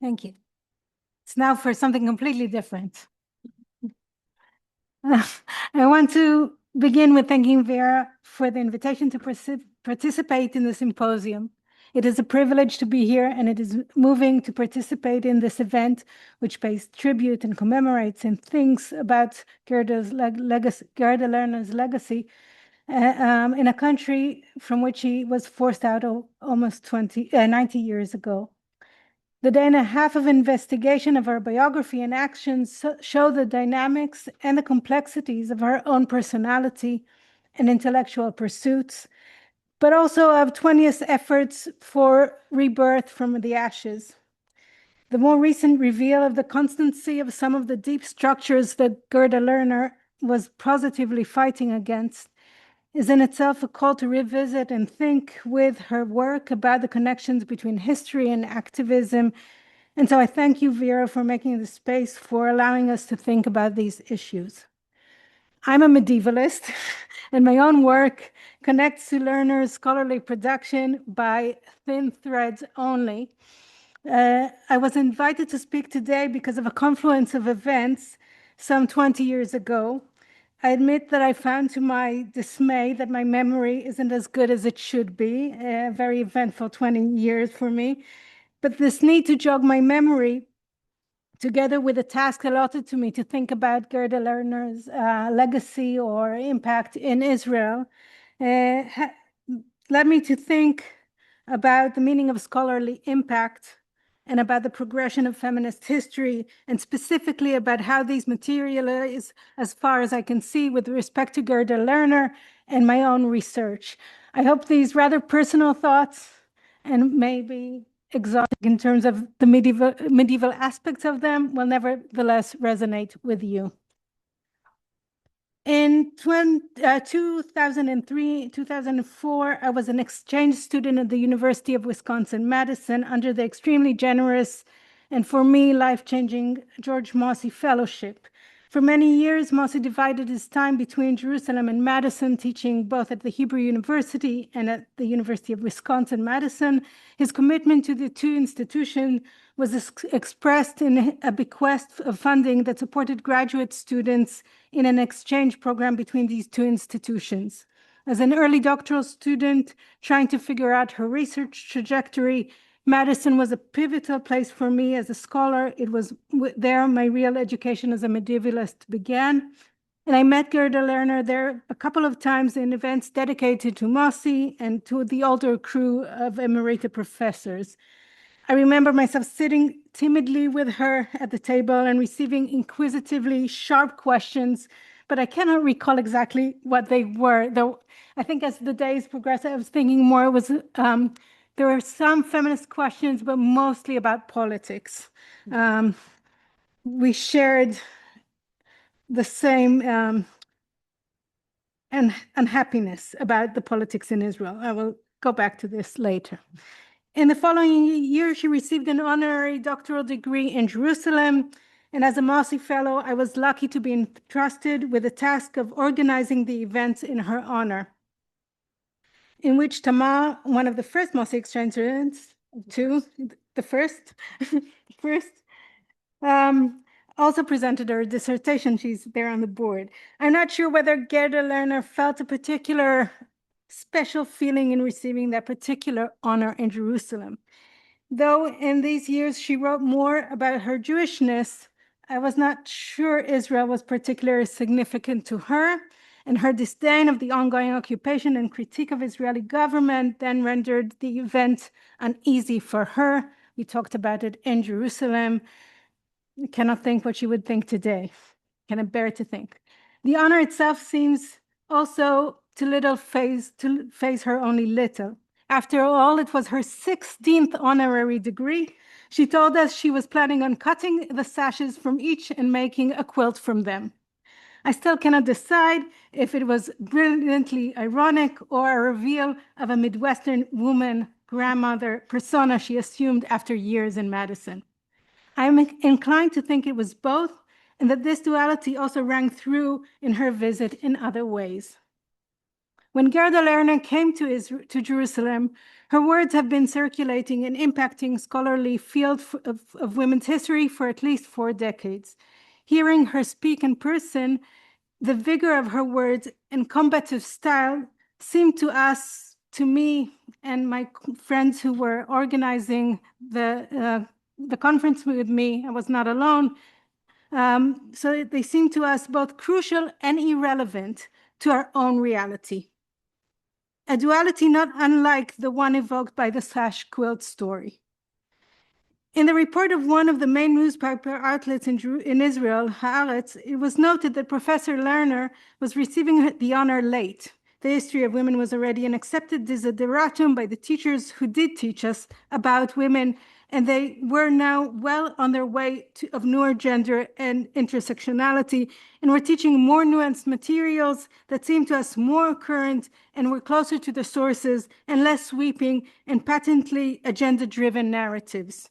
Thank you. It's now for something completely different. I want to begin with thanking Vera for the invitation to participate in the symposium. It is a privilege to be here, and it is moving to participate in this event, which pays tribute and commemorates and thinks about Gerda Lerner's legacy in a country from which he was forced out almost 90 years ago. The day and a half of investigation of her biography and actions show the dynamics and the complexities of her own personality and intellectual pursuits, but also of 20th efforts for rebirth from the ashes. The more recent reveal of the constancy of some of the deep structures that Gerda Lerner was positively fighting against is in itself a call to revisit and think with her work about the connections between history and activism. And so I thank you, Vera, for making the space for allowing us to think about these issues. I'm a medievalist, and my own work connects to Lerner's scholarly production by thin threads only. I was invited to speak today because of a confluence of events some 20 years ago. I admit that I found to my dismay that my memory isn't as good as it should be, a very eventful 20 years for me. But this need to jog my memory, together with the task allotted to me to think about Gerda Lerner's legacy or impact in Israel, led me to think about the meaning of scholarly impact and about the progression of feminist history, and specifically about how these materialize, as far as I can see, with respect to Gerda Lerner and my own research. I hope these rather personal thoughts, and maybe exotic in terms of the medieval aspects of them, will nevertheless resonate with you. In 2003, 2004, I was an exchange student at the University of Wisconsin-Madison under the extremely generous and, for me, life-changing George Mossey Fellowship. For many years, Mossey divided his time between Jerusalem and Madison, teaching both at the Hebrew University and at the University of Wisconsin-Madison. His commitment to the two institutions was expressed in a bequest of funding that supported graduate students in an exchange program between these two institutions. As an early doctoral student trying to figure out her research trajectory, Madison was a pivotal place for me as a scholar. It was there my real education as a medievalist began. And I met Gerda Lerner there a couple of times in events dedicated to Mossey and to the older crew of emerita professors. I remember myself sitting timidly with her at the table and receiving inquisitively sharp questions, but I cannot recall exactly what they were. Though I think as the days progressed, I was thinking more it was there were some feminist questions, but mostly about politics. We shared the same unhappiness about the politics in Israel. I will go back to this later. In the following year, she received an honorary doctoral degree in Jerusalem. And as a Mossey Fellow, I was lucky to be entrusted with the task of organizing the events in her honor, in which Naama, one of the first Mossey exchange students, also presented her dissertation. She's there on the board. I'm not sure whether Gerda Lerner felt a particular special feeling in receiving that particular honor in Jerusalem. Though in these years she wrote more about her Jewishness, I was not sure Israel was particularly significant to her, and her disdain of the ongoing occupation and critique of Israeli government then rendered the event uneasy for her. We talked about it in Jerusalem. I cannot think what she would think today. Cannot bear to think. The honor itself seems also to phase her only little. After all, it was her 16th honorary degree. She told us she was planning on cutting the sashes from each and making a quilt from them. I still cannot decide if it was brilliantly ironic or a reveal of a Midwestern woman, grandmother persona she assumed after years in Madison. I'm inclined to think it was both, and that this duality also rang through in her visit in other ways. When Gerda Lerner came to Jerusalem, her words have been circulating and impacting scholarly field of women's history for at least 4 decades. Hearing her speak in person, the vigor of her words and combative style seemed to me and my friends who were organizing the conference with me, I was not alone, so they seemed to us both crucial and irrelevant to our own reality. A duality not unlike the one evoked by the sash quilt story. In the report of one of the main newspaper outlets in Israel, Haaretz, it was noted that Professor Lerner was receiving the honor late. The history of women was already an accepted desideratum by the teachers who did teach us about women, and they were now well on their way of newer gender and intersectionality, and were teaching more nuanced materials that seemed to us more current and were closer to the sources and less sweeping and patently agenda-driven narratives.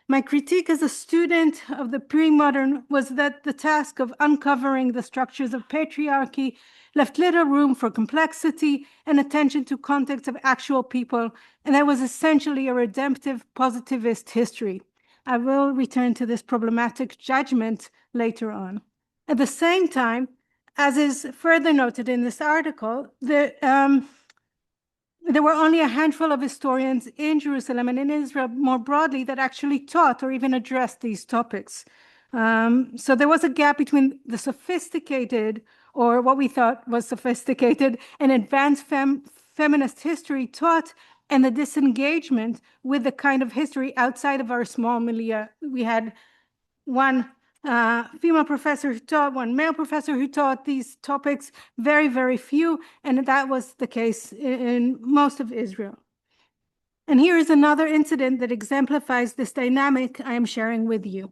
My critique as a student of the pre-modern was that the task of uncovering the structures of patriarchy left little room for complexity and attention to context of actual people, and that was essentially a redemptive positivist history. I will return to this problematic judgment later on. At the same time, as is further noted in this article, there were only a handful of historians in Jerusalem and in Israel more broadly that actually taught or even addressed these topics. So there was a gap between the sophisticated, or what we thought was sophisticated and advanced feminist history taught, and the disengagement with the kind of history outside of our small milieu. We had one female professor who taught, one male professor who taught these topics, very, very few, and that was the case in most of Israel. And here is another incident that exemplifies this dynamic I am sharing with you.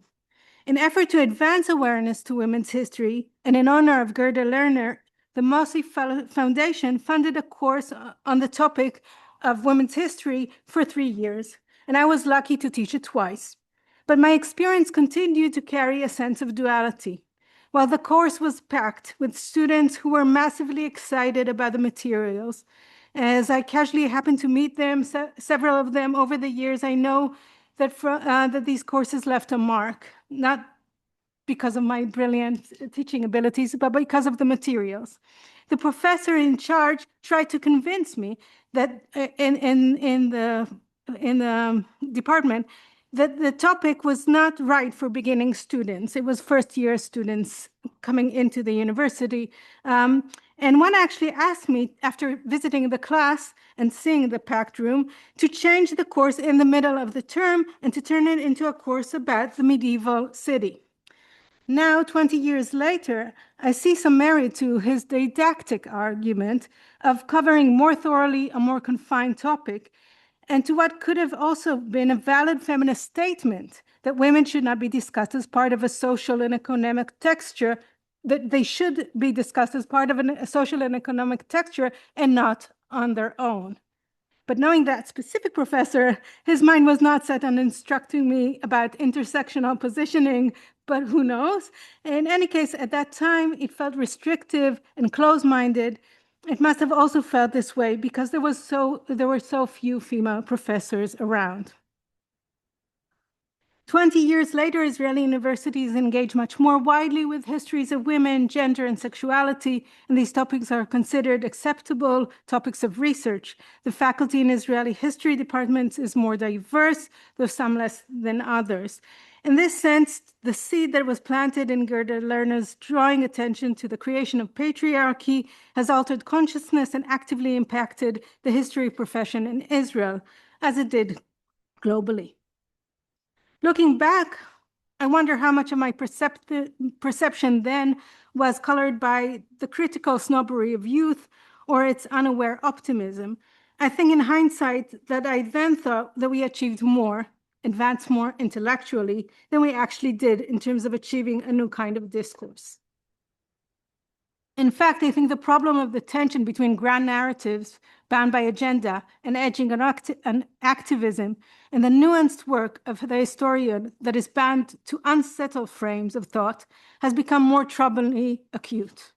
In effort to advance awareness to women's history, and in honor of Gerda Lerner, the Mossi Foundation funded a course on the topic of women's history for 3 years, and I was lucky to teach it twice. But my experience continued to carry a sense of duality. While the course was packed with students who were massively excited about the materials, as I casually happened to meet them, several of them over the years, I know that these courses left a mark, not because of my brilliant teaching abilities, but because of the materials. The professor in charge tried to convince me that in the department that the topic was not right for beginning students. It was first-year students coming into the university. And one actually asked me, after visiting the class and seeing the packed room, to change the course in the middle of the term and to turn it into a course about the medieval city. Now, 20 years later, I see some merit to his didactic argument of covering more thoroughly a more confined topic, and to what could have also been a valid feminist statement that women should not be discussed as part of a social and economic texture, that they should be discussed as part of a social and economic texture and not on their own. But knowing that specific professor, his mind was not set on instructing me about intersectional positioning, but who knows? In any case, at that time, it felt restrictive and close-minded. It must have also felt this way because there were so few female professors around. 20 years later, Israeli universities engage much more widely with histories of women, gender, and sexuality, and these topics are considered acceptable topics of research. The faculty in Israeli history departments is more diverse, though some less than others. In this sense, the seed that was planted in Gerda Lerner's drawing attention to the creation of patriarchy has altered consciousness and actively impacted the history profession in Israel, as it did globally. Looking back, I wonder how much of my perception then was colored by the critical snobbery of youth or its unaware optimism. I think in hindsight that I then thought that we achieved more, advanced more intellectually than we actually did in terms of achieving a new kind of discourse. In fact, I think the problem of the tension between grand narratives bound by agenda and edging and activism and the nuanced work of the historian that is bound to unsettled frames of thought has become more troublingly acute.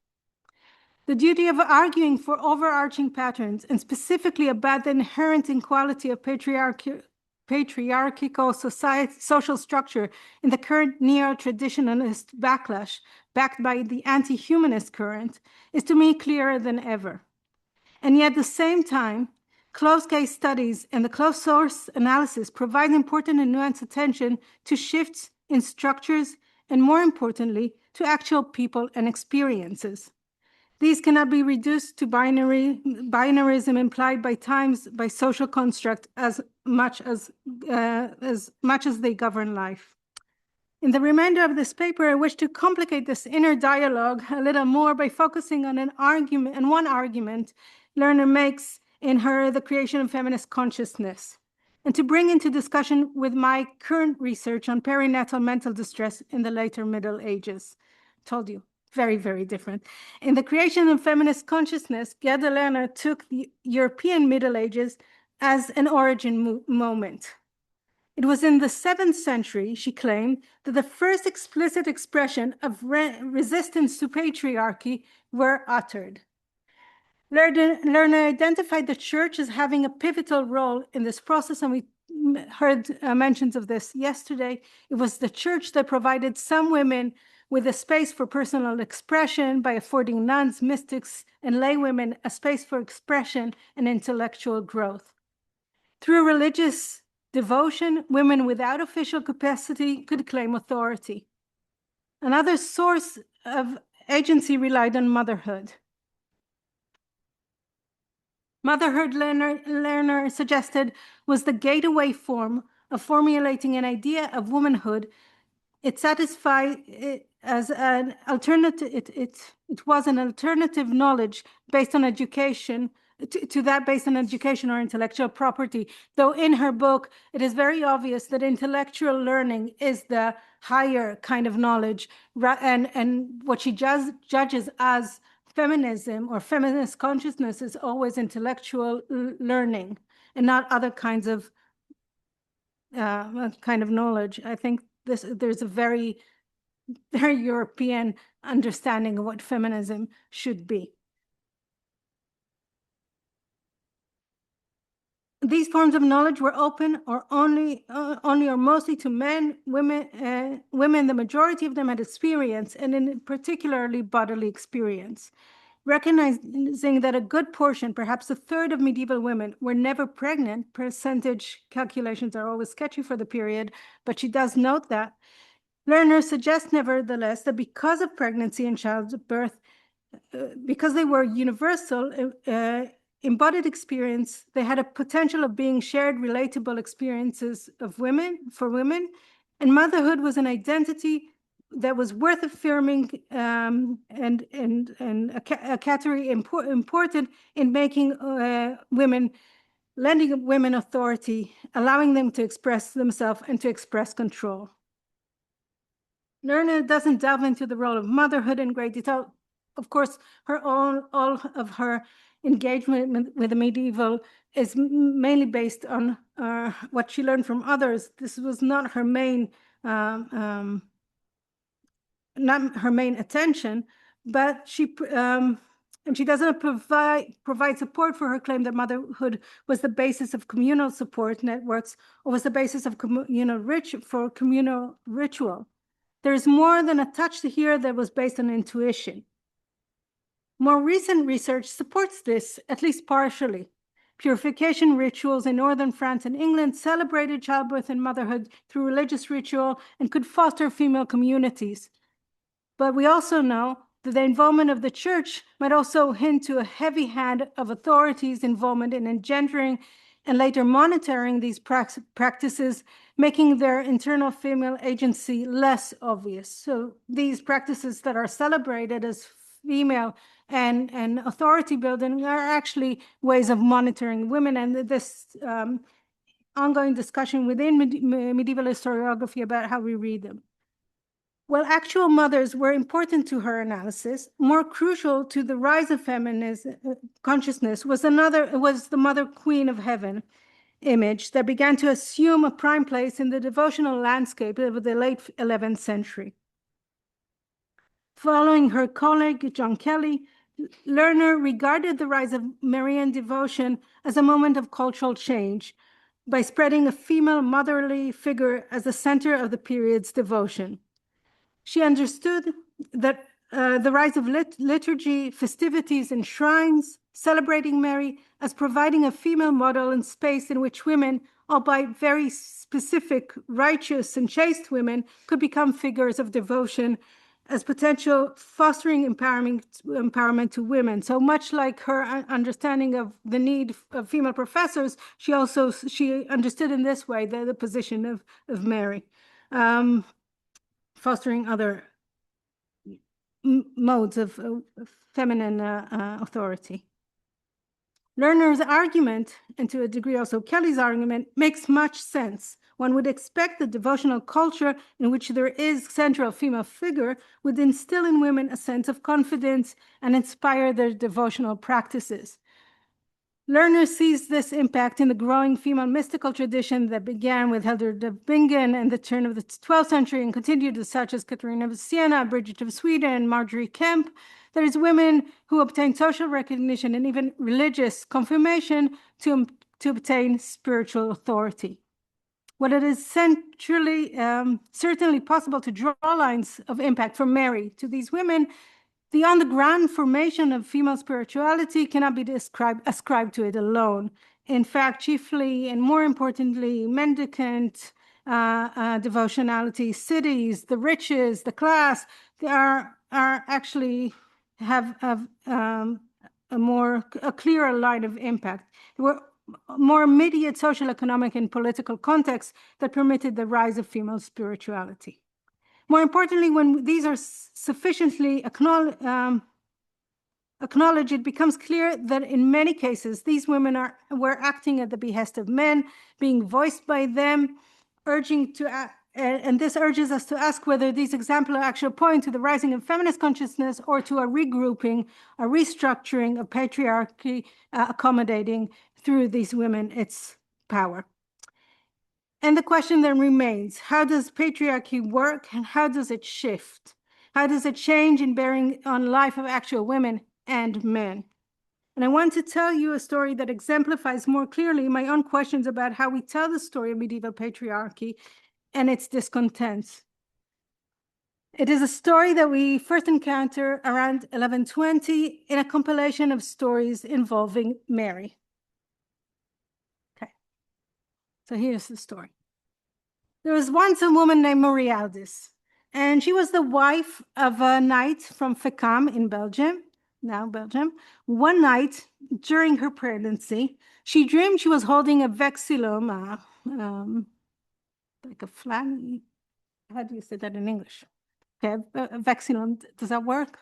The duty of arguing for overarching patterns, and specifically about the inherent inequality of patriarchal social structure in the current neo-traditionalist backlash, backed by the anti-humanist current, is to me clearer than ever. And yet at the same time, close case studies and the close source analysis provide important and nuanced attention to shifts in structures and, more importantly, to actual people and experiences. These cannot be reduced to binarism implied by times, by social construct as much as they govern life. In the remainder of this paper, I wish to complicate this inner dialogue a little more by focusing on one argument Lerner makes in her The Creation of Feminist Consciousness, and to bring into discussion with my current research on perinatal mental distress in the later Middle Ages. Told you, very, very different. In The Creation of Feminist Consciousness, Gerda Lerner took the European Middle Ages as an origin moment. It was in the 7th century, she claimed, that the first explicit expression of resistance to patriarchy were uttered. Lerner identified the church as having a pivotal role in this process, and we heard mentions of this yesterday. It was the church that provided some women with a space for personal expression by affording nuns, mystics, and laywomen a space for expression and intellectual growth. Through religious devotion, women without official capacity could claim authority. Another source of agency relied on motherhood. Motherhood, Lerner suggested, was the gateway form of formulating an idea of womanhood. It satisfied it as an alternative. It was an alternative knowledge based on education to that based on education or intellectual property. Though in her book, it is very obvious that intellectual learning is the higher kind of knowledge, and what she judges as feminism or feminist consciousness is always intellectual learning and not other kinds of knowledge. I think there's a very, very European understanding of what feminism should be. These forms of knowledge were open or only or mostly to men, women. The majority of them had experience, and in particularly bodily experience. Recognizing that a good portion, perhaps a third of medieval women, were never pregnant, percentage calculations are always sketchy for the period, but she does note that. Lerner suggests, nevertheless, that because of pregnancy and childbirth, because they were universal, embodied experience, they had a potential of being shared, relatable experiences of women, for women, and motherhood was an identity that was worth affirming and a category important in making women, lending women authority, allowing them to express themselves and to express control. Lerner doesn't delve into the role of motherhood in great detail. Of course, all of her engagement with the medieval is mainly based on what she learned from others. This was not her main attention, but she doesn't provide support for her claim that motherhood was the basis of communal support networks or was the basis of communal ritual. There is more than a touch here that was based on intuition. More recent research supports this, at least partially. Purification rituals in northern France and England celebrated childbirth and motherhood through religious ritual and could foster female communities. But we also know that the involvement of the church might also hint to a heavy hand of authorities' involvement in engendering and later monitoring these practices, making their internal female agency less obvious. So these practices that are celebrated as female and authority building are actually ways of monitoring women, and this ongoing discussion within medieval historiography about how we read them. While actual mothers were important to her analysis, more crucial to the rise of feminist consciousness was the Mother Queen of Heaven image that began to assume a prime place in the devotional landscape of the late 11th century. Following her colleague, John Kelly, Lerner regarded the rise of Marian devotion as a moment of cultural change by spreading a female motherly figure as the center of the period's devotion. She understood that the rise of liturgy, festivities, and shrines celebrating Mary as providing a female model and space in which women, albeit very specific, righteous, and chaste women, could become figures of devotion as potential fostering empowerment to women. So much like her understanding of the need of female professors, she understood in this way the position of Mary, fostering other modes of feminine authority. Lerner's argument, and to a degree also Kelly's argument, makes much sense. One would expect the devotional culture in which there is central female figure would instill in women a sense of confidence and inspire their devotional practices. Lerner sees this impact in the growing female mystical tradition that began with Hildegard of Bingen and the turn of the 12th century and continued with such as Catherine of Siena, Bridget of Sweden, Marjorie Kemp. There is women who obtain social recognition and even religious confirmation to obtain spiritual authority. While it is certainly possible to draw lines of impact from Mary to these women, the on-the-ground formation of female spirituality cannot be ascribed to it alone. In fact, chiefly and more importantly, mendicant devotionality, cities, the riches, the class, they are actually have a clearer line of impact. There were more immediate social, economic, and political contexts that permitted the rise of female spirituality. More importantly, when these are sufficiently acknowledged, it becomes clear that in many cases, these women were acting at the behest of men, being voiced by them, and this urges us to ask whether these examples actually point to the rising of feminist consciousness or to a regrouping, a restructuring of patriarchy, accommodating through these women its power. And the question then remains, how does patriarchy work and how does it shift? How does it change in bearing on life of actual women and men? And I want to tell you a story that exemplifies more clearly my own questions about how we tell the story of medieval patriarchy and its discontents. It is a story that we first encounter around 1120 in a compilation of stories involving Mary. So here's the story. There was once a woman named Morialdis, and she was the wife of a knight from Fecam in Belgium, now Belgium. One night during her pregnancy, she dreamed she was holding a vexillum, like a flag. How do you say that in English? Okay, a vexillum, does that work?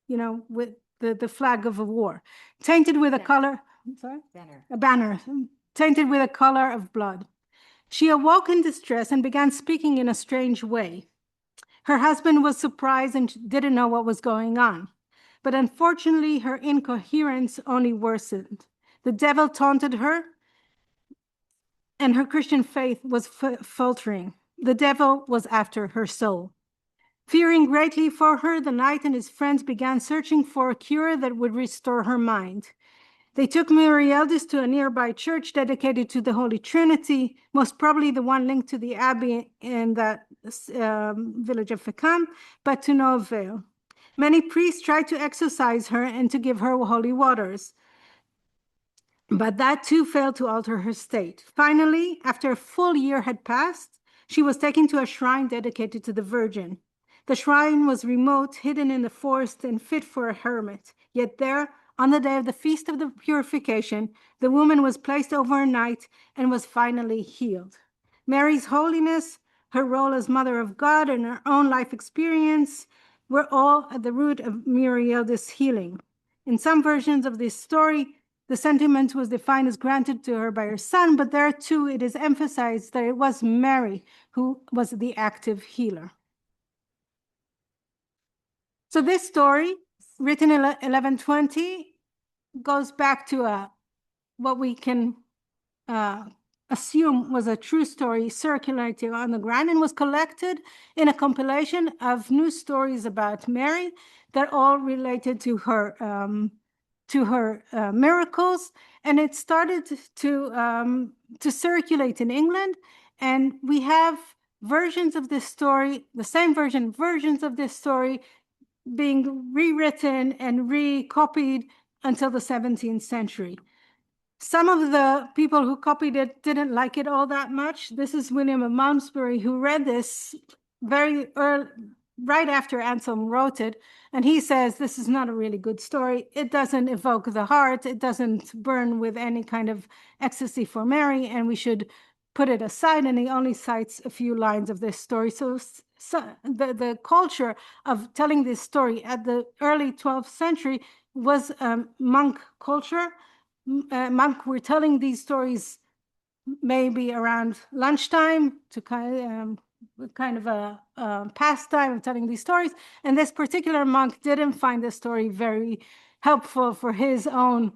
You know, with the flag of a war, tainted with a color, sorry? Banner. A banner. Tainted with a color of blood. She awoke in distress and began speaking in a strange way. Her husband was surprised and didn't know what was going on. But unfortunately, her incoherence only worsened. The devil taunted her, and her Christian faith was faltering. The devil was after her soul. Fearing greatly for her, the knight and his friends began searching for a cure that would restore her mind. They took Morialdis to a nearby church dedicated to the Holy Trinity, most probably the one linked to the abbey in that village of Fecam, but to no avail. Many priests tried to exorcise her and to give her holy waters, but that too failed to alter her state. Finally, after a full year had passed, she was taken to a shrine dedicated to the Virgin. The shrine was remote, hidden in the forest, and fit for a hermit. Yet there, on the day of the Feast of the Purification, the woman was placed overnight and was finally healed. Mary's holiness, her role as Mother of God, and her own life experience were all at the root of Morialdis' healing. In some versions of this story, the sentiment was defined as granted to her by her son, but there too it is emphasized that it was Mary who was the active healer. So this story, written in 1120, goes back to what we can assume was a true story circulating on the ground and was collected in a compilation of news stories about Mary that all related to her miracles, and it started to circulate in England, and we have versions of this story, the same versions of this story being rewritten and recopied until the 17th century. Some of the people who copied it didn't like it all that much. This is William of Malmesbury, who read this very early, right after Anselm wrote it, and he says this is not a really good story. It doesn't evoke the heart. It doesn't burn with any kind of ecstasy for Mary, and we should put it aside. And he only cites a few lines of this story. So the culture of telling this story at the early 12th century was monk culture. Monk were telling these stories maybe around lunchtime to kind of a pastime of telling these stories. And this particular monk didn't find the story very helpful for his own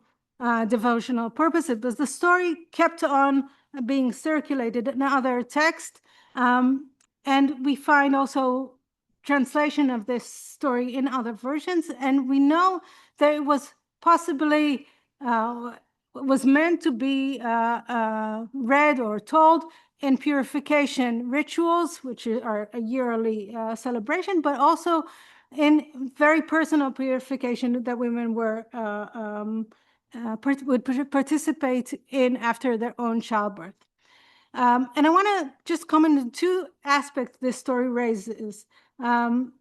devotional purposes. But the story kept on being circulated in other texts. And we find also translation of this story in other versions. And we know that it was possibly was meant to be read or told in purification rituals, which are a yearly celebration, but also in very personal purification that women would participate in after their own childbirth. And I want to just comment on two aspects this story raises that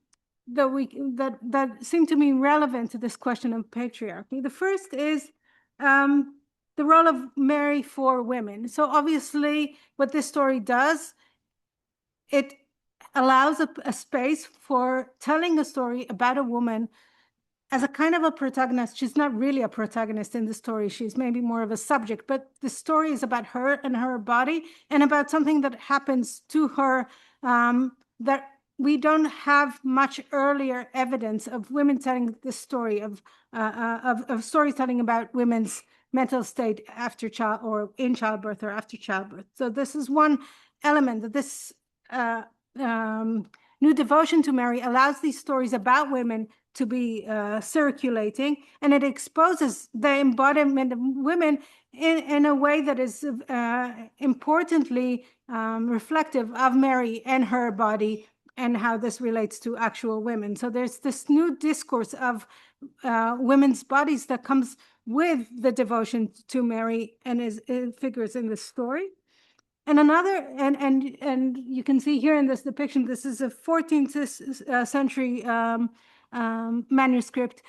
seem to me relevant to this question of patriarchy. The first is the role of Mary for women. So obviously, what this story does, it allows a space for telling a story about a woman as a kind of a protagonist. She's not really a protagonist in the story. She's maybe more of a subject, but the story is about her and her body and about something that happens to her that we don't have much earlier evidence of women telling the story of storytelling about women's mental state after child or in childbirth or after childbirth. So this is one element that this new devotion to Mary allows these stories about women to be circulating, and it exposes the embodiment of women in a way that is importantly reflective of Mary and her body and how this relates to actual women. So there's this new discourse of women's bodies that comes with the devotion to Mary and it figures in the story. And another, and you can see here in this depiction, this is a 14th century manuscript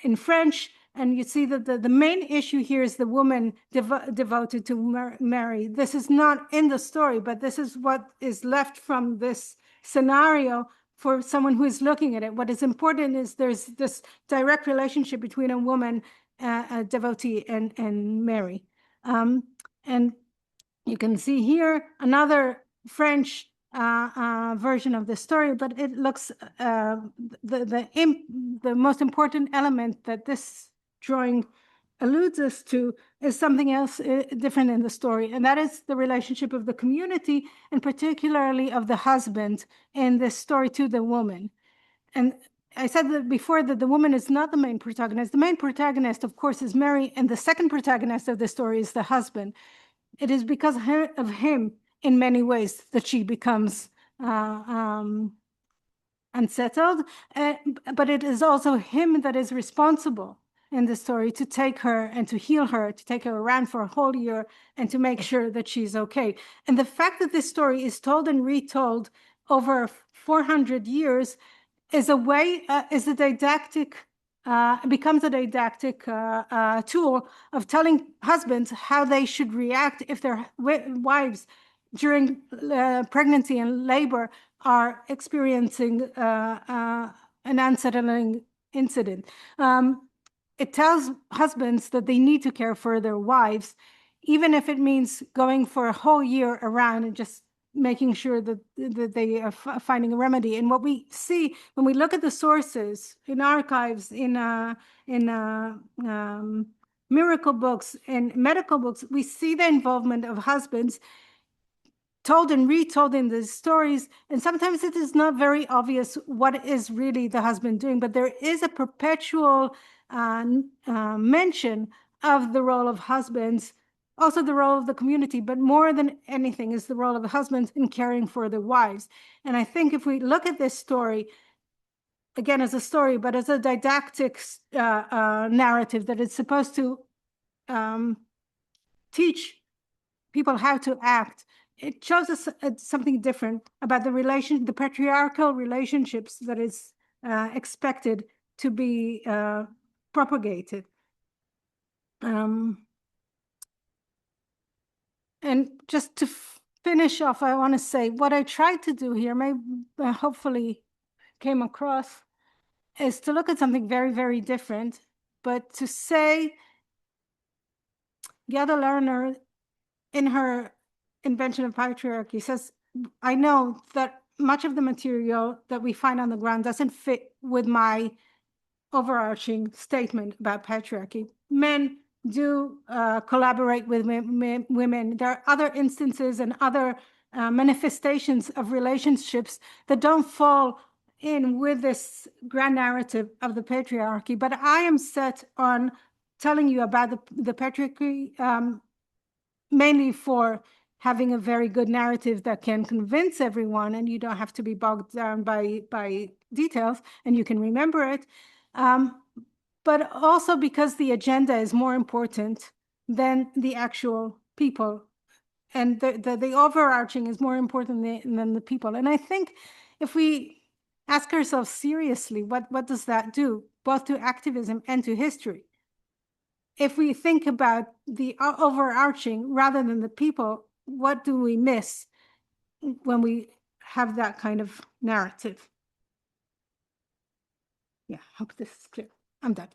in French, and you see that the main issue here is the woman devoted to Mary. This is not in the story, but this is what is left from this scenario for someone who is looking at it. What is important is there's this direct relationship between a woman, a devotee, and Mary. And you can see here another French version of the story, but it looks the most important element that this drawing alludes us to is something else different in the story, and that is the relationship of the community and particularly of the husband in this story to the woman. And I said that before that the woman is not the main protagonist. The main protagonist, of course, is Mary, and the second protagonist of the story is the husband. It is because of him, in many ways, that she becomes unsettled, but it is also him that is responsible in the story to take her and to heal her, to take her around for a whole year and to make sure that she's okay. And the fact that this story is told and retold over 400 years is a way, is a didactic, becomes a didactic tool of telling husbands how they should react if their wives during pregnancy and labor are experiencing an unsettling incident. It tells husbands that they need to care for their wives, even if it means going for a whole year around and just making sure that they are finding a remedy. And what we see when we look at the sources in archives, in miracle books and medical books, we see the involvement of husbands told and retold in the stories. And sometimes it is not very obvious what is really the husband doing, but there is a perpetual mention of the role of husbands, also the role of the community, but more than anything is the role of the husbands in caring for their wives. And I think if we look at this story, again, as a story, but as a didactic narrative that is supposed to teach people how to act, it shows us something different about the patriarchal relationships that is expected to be propagated. And just to finish off, I want to say what I tried to do here, maybe hopefully came across, is to look at something very, very different, but to say Gerda Lerner, in her Invention of Patriarchy, says, I know that much of the material that we find on the ground doesn't fit with my overarching statement about patriarchy. Men do collaborate with women. There are other instances and other manifestations of relationships that don't fall in with this grand narrative of the patriarchy. But I am set on telling you about the patriarchy mainly for having a very good narrative that can convince everyone, and you don't have to be bogged down by details, and you can remember it. But also because the agenda is more important than the actual people, and the overarching is more important than the people. And I think if we ask ourselves seriously, what does that do, both to activism and to history? If we think about the overarching rather than the people, what do we miss when we have that kind of narrative? Yeah, I hope this is clear. I'm done.